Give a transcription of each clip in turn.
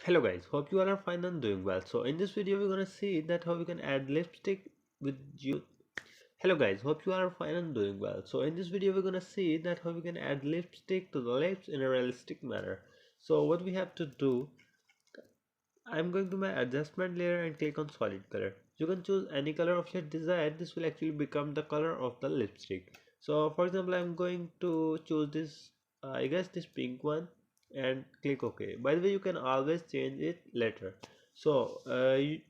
Hello guys, hope you all are fine and doing well. So in this video we're gonna see that how we can add lipstick with you. Hello guys, hope you all are fine and doing well. So in this video we're gonna see that how we can add lipstick to the lips in a realistic manner. So what we have to do, I'm going to my adjustment layer and click on solid color. You can choose any color of your desire. This will actually become the color of the lipstick. So for example, I'm going to choose this, I guess this pink one, and click OK. By the way, you can always change it later. So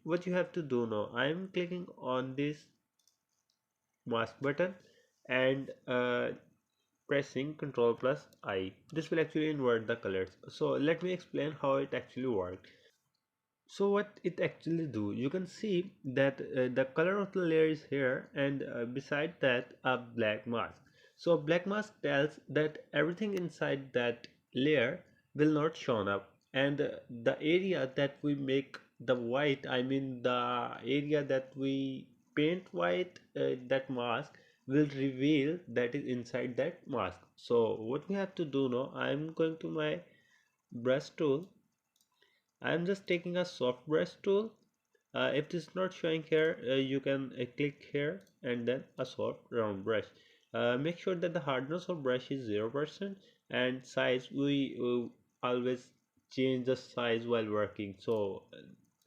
what you have to do now, I'm clicking on this mask button and pressing Ctrl plus I. This will actually invert the colors. So let me explain how it actually works. So what it actually do, you can see that the color of the layer is here, and beside that a black mask. So black mask tells that everything inside that layer will not shown up, and the area that we make the white, I mean the area that we paint white, that mask will reveal that is inside that mask. So what we have to do now, I'm going to my brush tool. I'm just taking a soft brush tool. If it is not showing here, you can click here and then a soft round brush. Make sure that the hardness of brush is 0% and size, we always change the size while working. So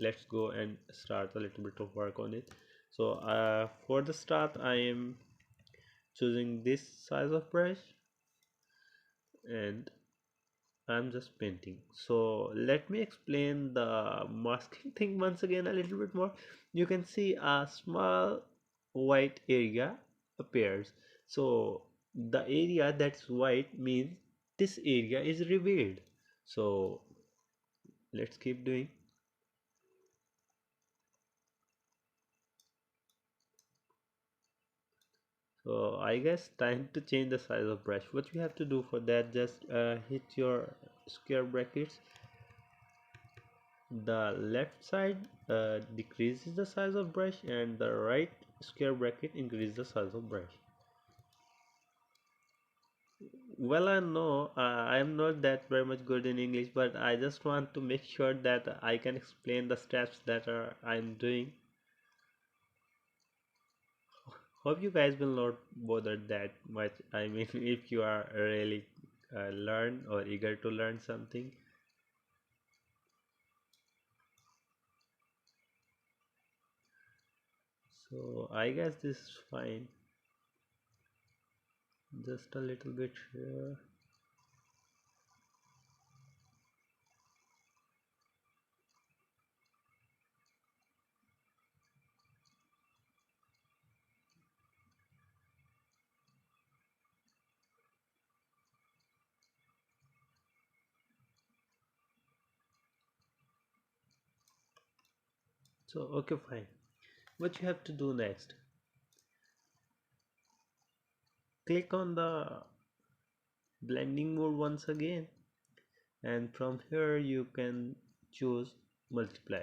let's go and start a little bit of work on it. So for the start I am choosing this size of brush and I'm just painting. So let me explain the masking thing once again a little bit more. You can see a small white area appears. So the area that's white means this area is revealed. So let's keep doing. So I guess time to change the size of brush. What you have to do for that, just hit your square brackets. The left side decreases the size of brush and the right square bracket increases the size of brush. Well, I know I am not that very much good in English, but I just want to make sure that I can explain the steps that I'm doing. Hope you guys will not bother that much. I mean, if you are really learn or eager to learn something. So I guess this is fine. Just a little bit here. So okay, fine. What you have to do next, click on the blending mode once again, and from here you can choose multiply.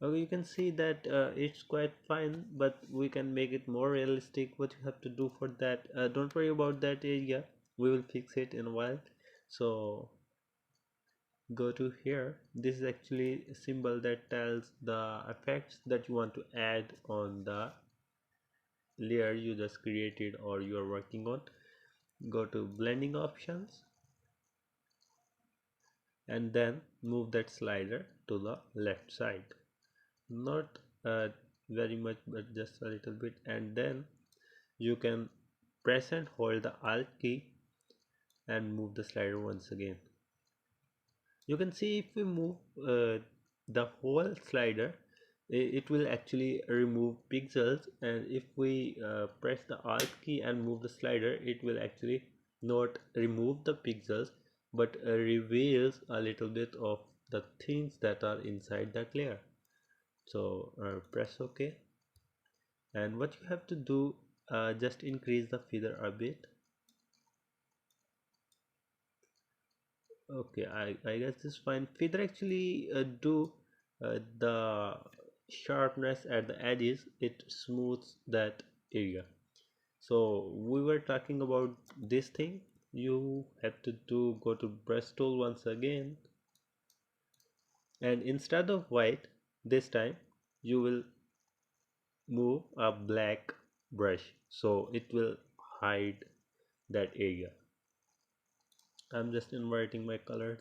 Okay, you can see that it's quite fine, but we can make it more realistic. What you have to do for that, don't worry about that area, we will fix it in a while. So go to here. This is actually a symbol that tells the effects that you want to add on the layer you just created or you are working on. Go to blending options and then move that slider to the left side, not very much but just a little bit, and then you can press and hold the alt key and move the slider once again. You can see if we move the whole slider, it will actually remove pixels, and if we press the alt key and move the slider, it will actually not remove the pixels but reveals a little bit of the things that are inside that layer. So press OK, and what you have to do, just increase the feather a bit. Okay, I guess this is fine. Feather actually do the sharpness at the edges, it smooths that area. So we were talking about this thing. You have to do, go to brush tool once again, and instead of white this time you will move a black brush so it will hide that area. I'm just inverting my colors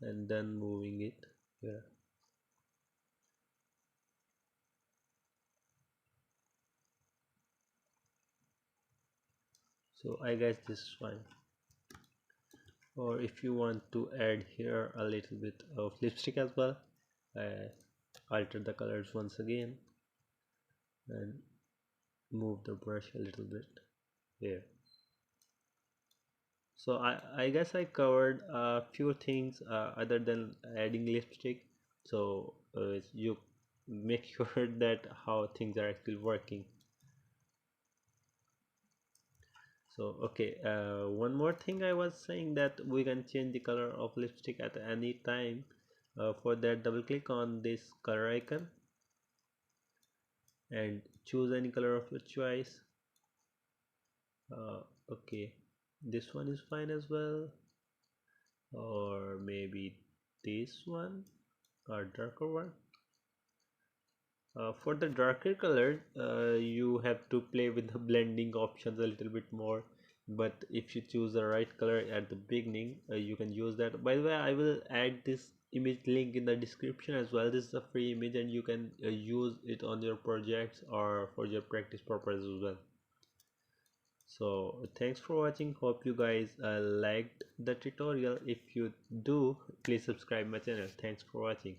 and then moving it here. So I guess this is fine. Or if you want to add here a little bit of lipstick as well, I alter the colors once again and move the brush a little bit here. So I guess I covered a few things other than adding lipstick. So you make sure that how things are actually working. So okay, one more thing I was saying that we can change the color of lipstick at any time. For that, double click on this color icon and choose any color of your choice. Okay, this one is fine as well, or maybe this one or darker one. For the darker color, you have to play with the blending options a little bit more. But if you choose the right color at the beginning, you can use that. By the way, I will add this image link in the description as well. This is a free image and you can use it on your projects or for your practice purpose as well. So thanks for watching. Hope you guys liked the tutorial. If you do, please subscribe my channel. Thanks for watching.